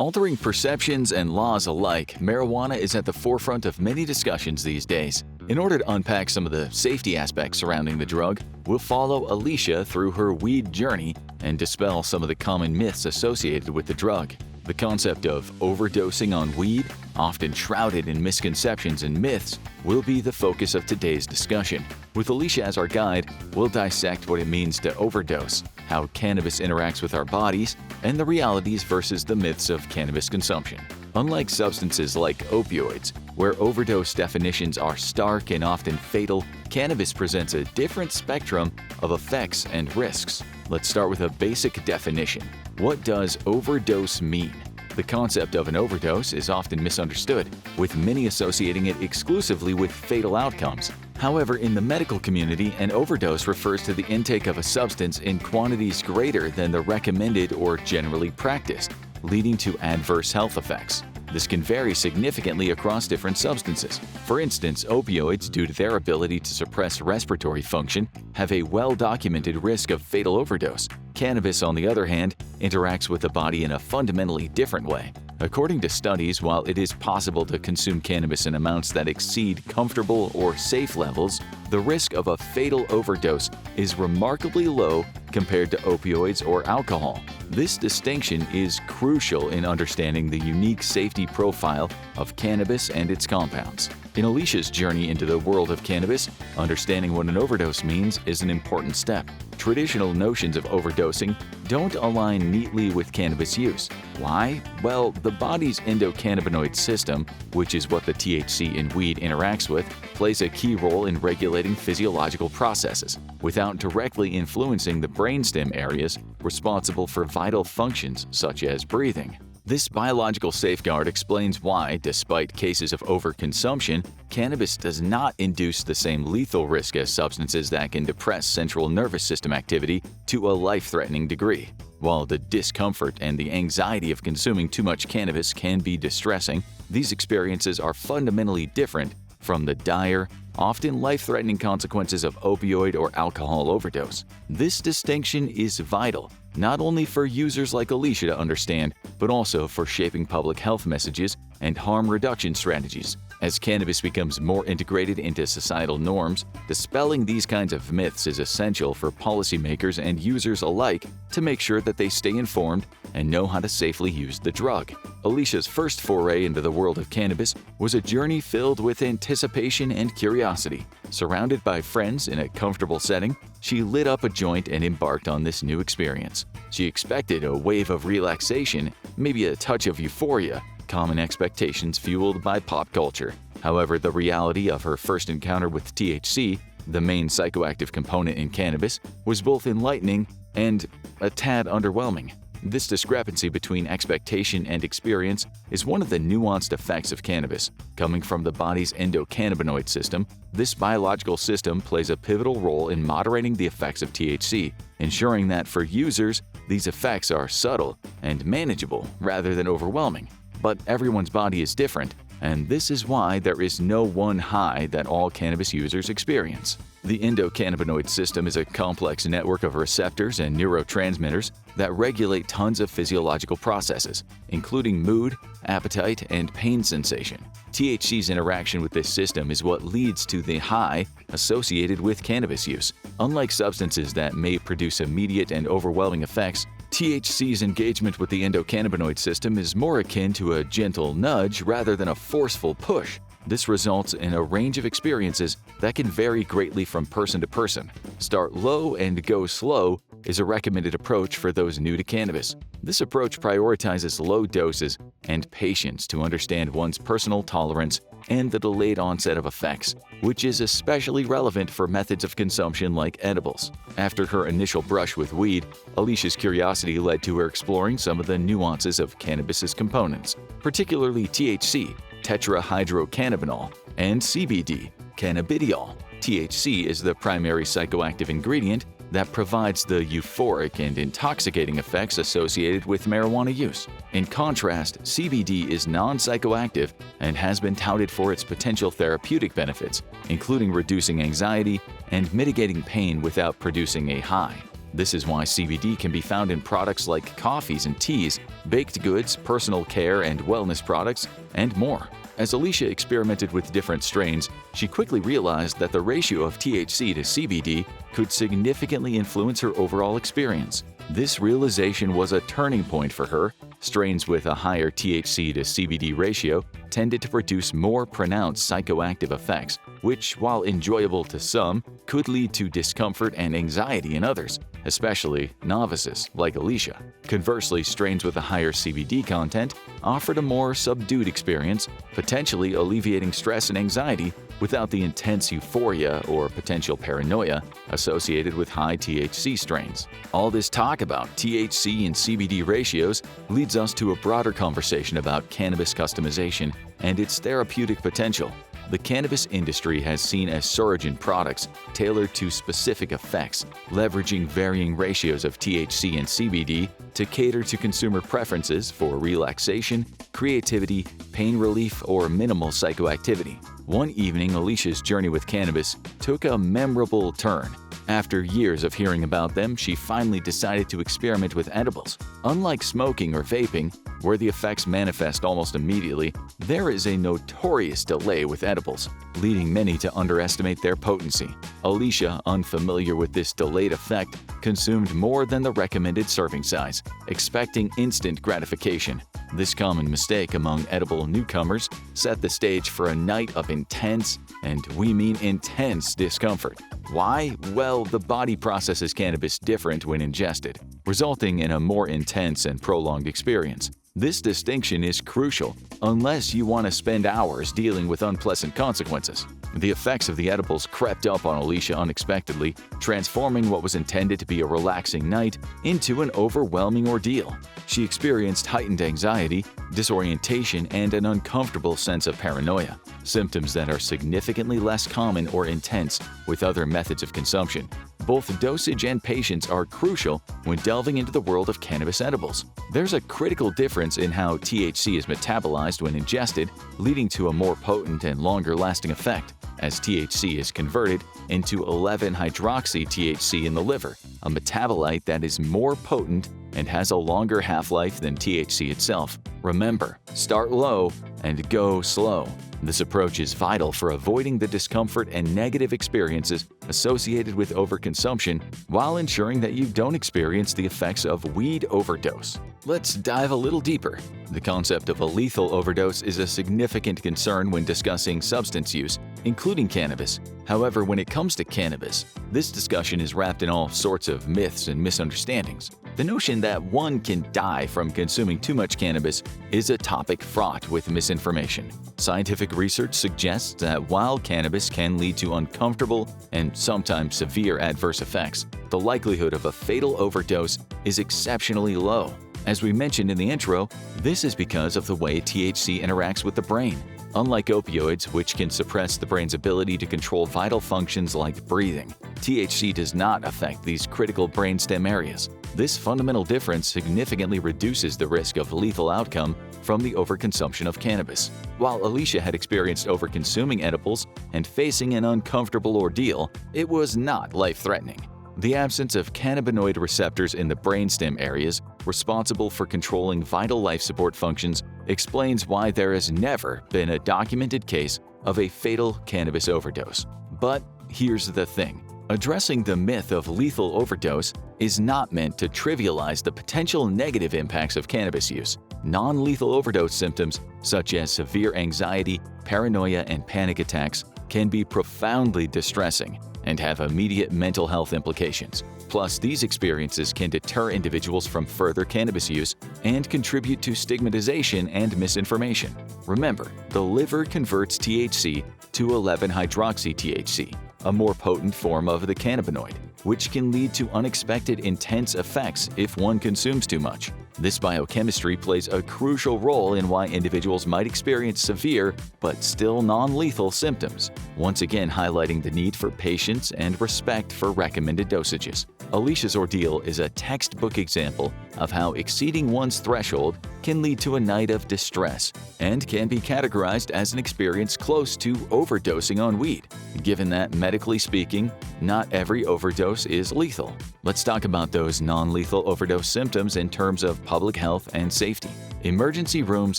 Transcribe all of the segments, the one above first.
Altering perceptions and laws alike, marijuana is at the forefront of many discussions these days. In order to unpack some of the safety aspects surrounding the drug, we'll follow Alicia through her weed journey and dispel some of the common myths associated with the drug. The concept of overdosing on weed, often shrouded in misconceptions and myths, will be the focus of today's discussion. With Alicia as our guide, we'll dissect what it means to overdose, how cannabis interacts with our bodies, and the realities versus the myths of cannabis consumption. Unlike substances like opioids, where overdose definitions are stark and often fatal, cannabis presents a different spectrum of effects and risks. Let's start with a basic definition. What does overdose mean? The concept of an overdose is often misunderstood, with many associating it exclusively with fatal outcomes. However, in the medical community, an overdose refers to the intake of a substance in quantities greater than the recommended or generally practiced, leading to adverse health effects. This can vary significantly across different substances. For instance, opioids, due to their ability to suppress respiratory function, have a well-documented risk of fatal overdose. Cannabis, on the other hand, interacts with the body in a fundamentally different way. According to studies, while it is possible to consume cannabis in amounts that exceed comfortable or safe levels, the risk of a fatal overdose is remarkably low compared to opioids or alcohol. This distinction is crucial in understanding the unique safety profile of cannabis and its compounds. In Alicia's journey into the world of cannabis, understanding what an overdose means is an important step. Traditional notions of overdosing don't align neatly with cannabis use. Why? Well, the body's endocannabinoid system, which is what the THC in weed interacts with, plays a key role in regulating physiological processes, without directly influencing the brainstem areas responsible for vital functions such as breathing. This biological safeguard explains why, despite cases of overconsumption, cannabis does not induce the same lethal risk as substances that can depress central nervous system activity to a life-threatening degree. While the discomfort and the anxiety of consuming too much cannabis can be distressing, these experiences are fundamentally different from the dire, often life-threatening consequences of opioid or alcohol overdose. This distinction is vital, not only for users like Alicia to understand, but also for shaping public health messages and harm reduction strategies. As cannabis becomes more integrated into societal norms, dispelling these kinds of myths is essential for policymakers and users alike to make sure that they stay informed and know how to safely use the drug. Alicia's first foray into the world of cannabis was a journey filled with anticipation and curiosity. Surrounded by friends in a comfortable setting, she lit up a joint and embarked on this new experience. She expected a wave of relaxation, maybe a touch of euphoria, common expectations fueled by pop culture. However, the reality of her first encounter with THC, the main psychoactive component in cannabis, was both enlightening and a tad underwhelming. This discrepancy between expectation and experience is one of the nuanced effects of cannabis. Coming from the body's endocannabinoid system, this biological system plays a pivotal role in moderating the effects of THC, ensuring that for users, these effects are subtle and manageable rather than overwhelming. But everyone's body is different, and this is why there is no one high that all cannabis users experience. The endocannabinoid system is a complex network of receptors and neurotransmitters that regulate tons of physiological processes, including mood, appetite, and pain sensation. THC's interaction with this system is what leads to the high associated with cannabis use. Unlike substances that may produce immediate and overwhelming effects, THC's engagement with the endocannabinoid system is more akin to a gentle nudge rather than a forceful push. This results in a range of experiences that can vary greatly from person to person. Start low and go slow is a recommended approach for those new to cannabis. This approach prioritizes low doses and patience to understand one's personal tolerance and the delayed onset of effects, which is especially relevant for methods of consumption like edibles. After her initial brush with weed, Alicia's curiosity led to her exploring some of the nuances of cannabis's components, particularly THC, tetrahydrocannabinol, and CBD, cannabidiol. THC is the primary psychoactive ingredient that provides the euphoric and intoxicating effects associated with marijuana use. In contrast, CBD is non-psychoactive and has been touted for its potential therapeutic benefits, including reducing anxiety and mitigating pain without producing a high. This is why CBD can be found in products like coffees and teas, baked goods, personal care and wellness products, and more. As Alicia experimented with different strains, she quickly realized that the ratio of THC to CBD could significantly influence her overall experience. This realization was a turning point for her. Strains with a higher THC to CBD ratio tended to produce more pronounced psychoactive effects, which, while enjoyable to some, could lead to discomfort and anxiety in others, especially novices like Alicia. Conversely, strains with a higher CBD content offered a more subdued experience, potentially alleviating stress and anxiety without the intense euphoria or potential paranoia associated with high THC strains. All this talk about THC and CBD ratios leads us to a broader conversation about cannabis customization and its therapeutic potential. The cannabis industry has seen a surge in products tailored to specific effects, leveraging varying ratios of THC and CBD to cater to consumer preferences for relaxation, creativity, pain relief, or minimal psychoactivity. One evening, Alicia's journey with cannabis took a memorable turn. After years of hearing about them, she finally decided to experiment with edibles. Unlike smoking or vaping, where the effects manifest almost immediately, there is a notorious delay with edibles, leading many to underestimate their potency. Alicia, unfamiliar with this delayed effect, consumed more than the recommended serving size, expecting instant gratification. This common mistake among edible newcomers set the stage for a night of intense, and we mean intense, discomfort. Why? Well, the body processes cannabis different when ingested, resulting in a more intense and prolonged experience. This distinction is crucial unless you want to spend hours dealing with unpleasant consequences. The effects of the edibles crept up on Alicia unexpectedly, transforming what was intended to be a relaxing night into an overwhelming ordeal. She experienced heightened anxiety, disorientation, and an uncomfortable sense of paranoia, symptoms that are significantly less common or intense with other methods of consumption. Both dosage and patience are crucial when delving into the world of cannabis edibles. There's a critical difference in how THC is metabolized when ingested, leading to a more potent and longer-lasting effect, as THC is converted into 11-hydroxy-THC in the liver, a metabolite that is more potent and has a longer half-life than THC itself. Remember, start low and go slow. This approach is vital for avoiding the discomfort and negative experiences associated with overconsumption while ensuring that you don't experience the effects of weed overdose. Let's dive a little deeper. The concept of a lethal overdose is a significant concern when discussing substance use, including cannabis. However, when it comes to cannabis, this discussion is wrapped in all sorts of myths and misunderstandings. The notion that one can die from consuming too much cannabis is a topic fraught with misinformation. Scientific research suggests that while cannabis can lead to uncomfortable and sometimes severe adverse effects, the likelihood of a fatal overdose is exceptionally low. As we mentioned in the intro, this is because of the way THC interacts with the brain. Unlike opioids, which can suppress the brain's ability to control vital functions like breathing, THC does not affect these critical brainstem areas. This fundamental difference significantly reduces the risk of lethal outcome from the overconsumption of cannabis. While Alicia had experienced overconsuming edibles and facing an uncomfortable ordeal, it was not life-threatening. The absence of cannabinoid receptors in the brainstem areas responsible for controlling vital life support functions explains why there has never been a documented case of a fatal cannabis overdose. But here's the thing. Addressing the myth of lethal overdose is not meant to trivialize the potential negative impacts of cannabis use. Non-lethal overdose symptoms, such as severe anxiety, paranoia, and panic attacks, can be profoundly distressing and have immediate mental health implications. Plus, these experiences can deter individuals from further cannabis use and contribute to stigmatization and misinformation. Remember, the liver converts THC to 11-hydroxy-THC, a more potent form of the cannabinoid, which can lead to unexpected intense effects if one consumes too much. This biochemistry plays a crucial role in why individuals might experience severe but still non-lethal symptoms, once again highlighting the need for patience and respect for recommended dosages. Alicia's ordeal is a textbook example of how exceeding one's threshold can lead to a night of distress and can be categorized as an experience close to overdosing on weed, given that, medically speaking, not every overdose is lethal. Let's talk about those non-lethal overdose symptoms in terms of public health and safety. Emergency rooms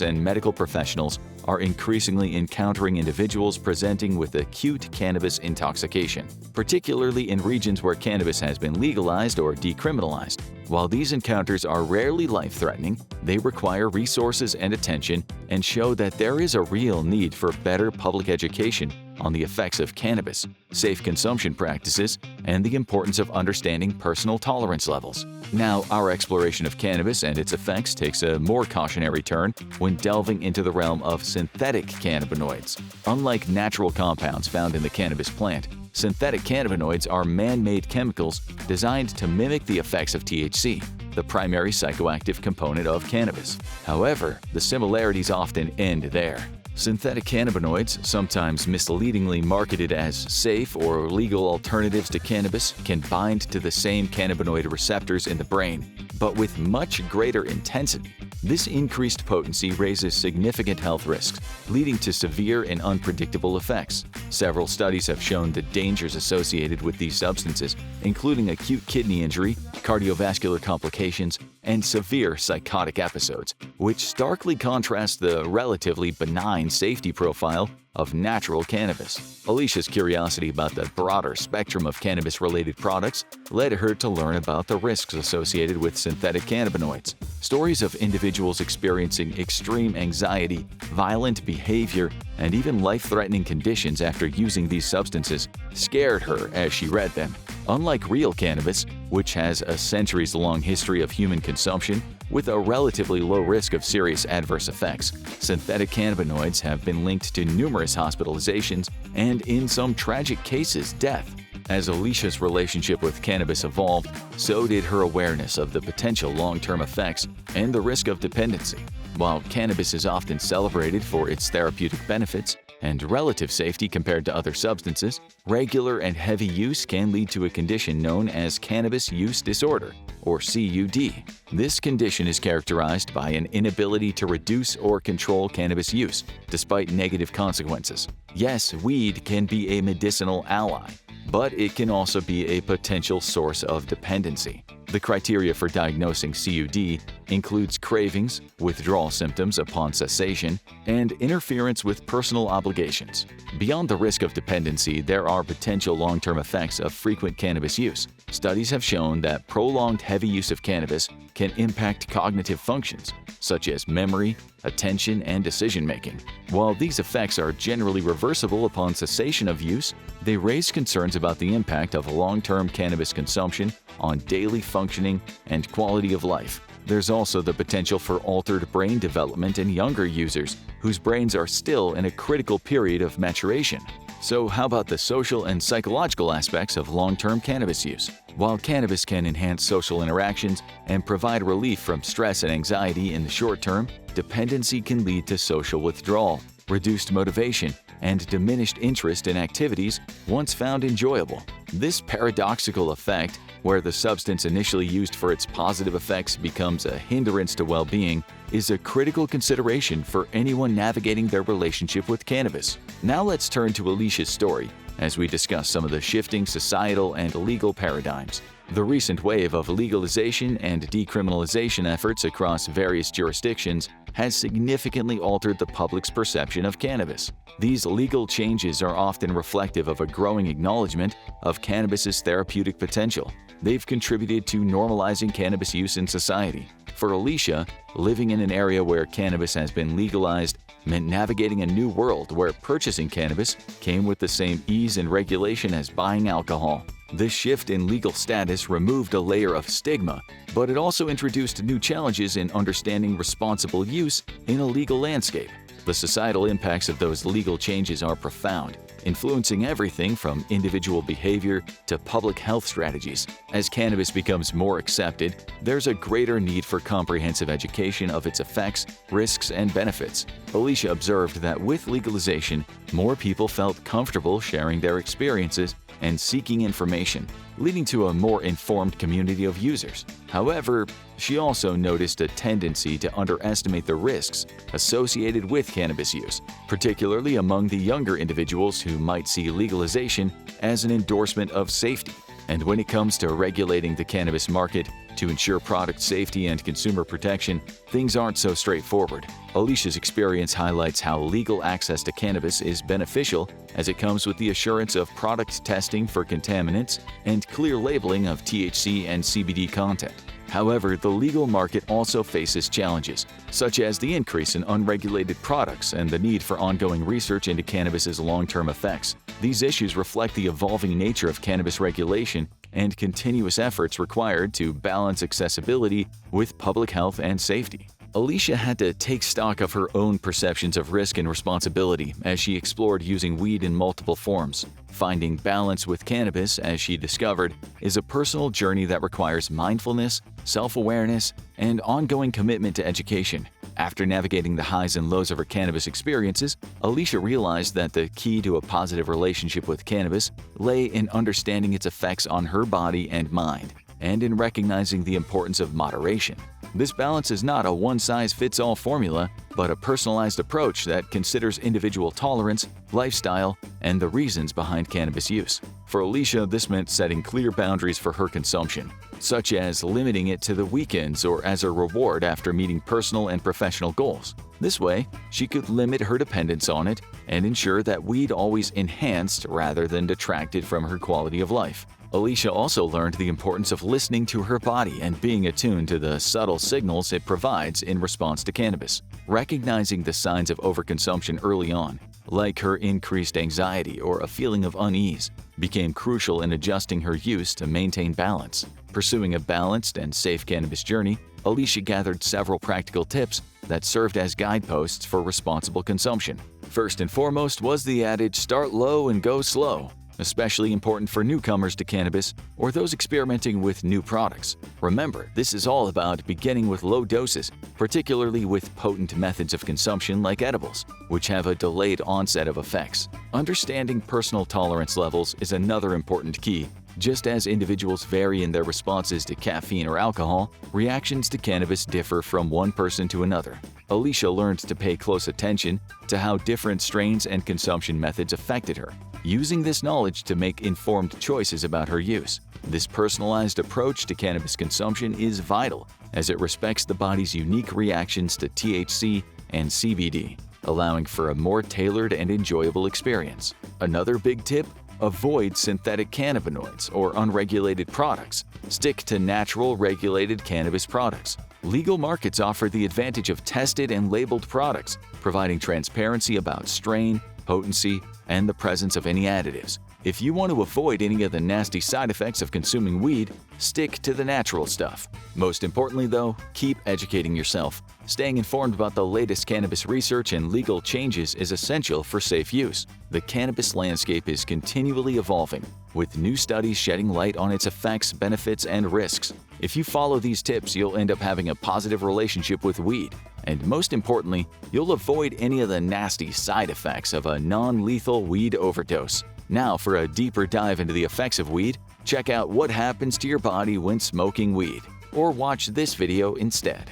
and medical professionals are increasingly encountering individuals presenting with acute cannabis intoxication, particularly in regions where cannabis has been legalized or decriminalized. While these encounters are rarely life-threatening, they require resources and attention and show that there is a real need for better public education on the effects of cannabis, safe consumption practices, and the importance of understanding personal tolerance levels. Now, our exploration of cannabis and its effects takes a more cautionary turn when delving into the realm of synthetic cannabinoids. Unlike natural compounds found in the cannabis plant, synthetic cannabinoids are man-made chemicals designed to mimic the effects of THC, the primary psychoactive component of cannabis. However, the similarities often end there. Synthetic cannabinoids, sometimes misleadingly marketed as safe or legal alternatives to cannabis, can bind to the same cannabinoid receptors in the brain, but with much greater intensity. This increased potency raises significant health risks, leading to severe and unpredictable effects. Several studies have shown the dangers associated with these substances, including acute kidney injury, cardiovascular complications, and severe psychotic episodes, which starkly contrast the relatively benign safety profile of natural cannabis. Alicia's curiosity about the broader spectrum of cannabis-related products led her to learn about the risks associated with synthetic cannabinoids. Stories of individuals experiencing extreme anxiety, violent behavior, and even life-threatening conditions after using these substances scared her as she read them. Unlike real cannabis, which has a centuries-long history of human consumption with a relatively low risk of serious adverse effects, synthetic cannabinoids have been linked to numerous hospitalizations and, in some tragic cases, death. As Alicia's relationship with cannabis evolved, so did her awareness of the potential long-term effects and the risk of dependency. While cannabis is often celebrated for its therapeutic benefits and relative safety compared to other substances, regular and heavy use can lead to a condition known as cannabis use disorder, or CUD. This condition is characterized by an inability to reduce or control cannabis use, despite negative consequences. Yes, weed can be a medicinal ally, but it can also be a potential source of dependency. The criteria for diagnosing CUD includes cravings, withdrawal symptoms upon cessation, and interference with personal obligations. Beyond the risk of dependency, there are potential long-term effects of frequent cannabis use. Studies have shown that prolonged heavy use of cannabis can impact cognitive functions, such as memory, attention, and decision-making. While these effects are generally reversible upon cessation of use, they raise concerns about the impact of long-term cannabis consumption on daily functioning and quality of life. There's also the potential for altered brain development in younger users whose brains are still in a critical period of maturation. So how about the social and psychological aspects of long-term cannabis use? While cannabis can enhance social interactions and provide relief from stress and anxiety in the short term, dependency can lead to social withdrawal, reduced motivation, and diminished interest in activities once found enjoyable. This paradoxical effect, where the substance initially used for its positive effects becomes a hindrance to well-being, is a critical consideration for anyone navigating their relationship with cannabis. Now let's turn to Alicia's story as we discuss some of the shifting societal and legal paradigms. The recent wave of legalization and decriminalization efforts across various jurisdictions has significantly altered the public's perception of cannabis. These legal changes are often reflective of a growing acknowledgement of cannabis's therapeutic potential. They've contributed to normalizing cannabis use in society. For Alicia, living in an area where cannabis has been legalized meant navigating a new world where purchasing cannabis came with the same ease and regulation as buying alcohol. This shift in legal status removed a layer of stigma, but it also introduced new challenges in understanding responsible use in a legal landscape. The societal impacts of those legal changes are profound, influencing everything from individual behavior to public health strategies. As cannabis becomes more accepted, there's a greater need for comprehensive education of its effects, risks, and benefits. Alicia observed that with legalization, more people felt comfortable sharing their experiences and seeking information, leading to a more informed community of users. However, she also noticed a tendency to underestimate the risks associated with cannabis use, particularly among the younger individuals who might see legalization as an endorsement of safety. And when it comes to regulating the cannabis market to ensure product safety and consumer protection, things aren't so straightforward. Alicia's experience highlights how legal access to cannabis is beneficial, as it comes with the assurance of product testing for contaminants and clear labeling of THC and CBD content. However, the legal market also faces challenges, such as the increase in unregulated products and the need for ongoing research into cannabis's long-term effects. These issues reflect the evolving nature of cannabis regulation and continuous efforts required to balance accessibility with public health and safety. Alicia had to take stock of her own perceptions of risk and responsibility as she explored using weed in multiple forms. Finding balance with cannabis, as she discovered, is a personal journey that requires mindfulness, self-awareness, and ongoing commitment to education. After navigating the highs and lows of her cannabis experiences, Alicia realized that the key to a positive relationship with cannabis lay in understanding its effects on her body and mind, and in recognizing the importance of moderation. This balance is not a one-size-fits-all formula, but a personalized approach that considers individual tolerance, lifestyle, and the reasons behind cannabis use. For Alicia, this meant setting clear boundaries for her consumption, such as limiting it to the weekends or as a reward after meeting personal and professional goals. This way, she could limit her dependence on it and ensure that weed always enhanced rather than detracted from her quality of life. Alicia also learned the importance of listening to her body and being attuned to the subtle signals it provides in response to cannabis. Recognizing the signs of overconsumption early on, like her increased anxiety or a feeling of unease, became crucial in adjusting her use to maintain balance. Pursuing a balanced and safe cannabis journey, Alicia gathered several practical tips that served as guideposts for responsible consumption. First and foremost was the adage, "Start low and go slow," especially important for newcomers to cannabis or those experimenting with new products. Remember, this is all about beginning with low doses, particularly with potent methods of consumption like edibles, which have a delayed onset of effects. Understanding personal tolerance levels is another important key. Just as individuals vary in their responses to caffeine or alcohol, reactions to cannabis differ from one person to another. Alicia learned to pay close attention to how different strains and consumption methods affected her, using this knowledge to make informed choices about her use. This personalized approach to cannabis consumption is vital, as it respects the body's unique reactions to THC and CBD, allowing for a more tailored and enjoyable experience. Another big tip: avoid synthetic cannabinoids or unregulated products. Stick to natural, regulated cannabis products. Legal markets offer the advantage of tested and labeled products, providing transparency about strain, potency, and the presence of any additives. If you want to avoid any of the nasty side effects of consuming weed, stick to the natural stuff. Most importantly, though, keep educating yourself. Staying informed about the latest cannabis research and legal changes is essential for safe use. The cannabis landscape is continually evolving, with new studies shedding light on its effects, benefits, and risks. If you follow these tips, you'll end up having a positive relationship with weed. And most importantly, you'll avoid any of the nasty side effects of a non-lethal weed overdose. Now, for a deeper dive into the effects of weed, check out what happens to your body when smoking weed, or watch this video instead.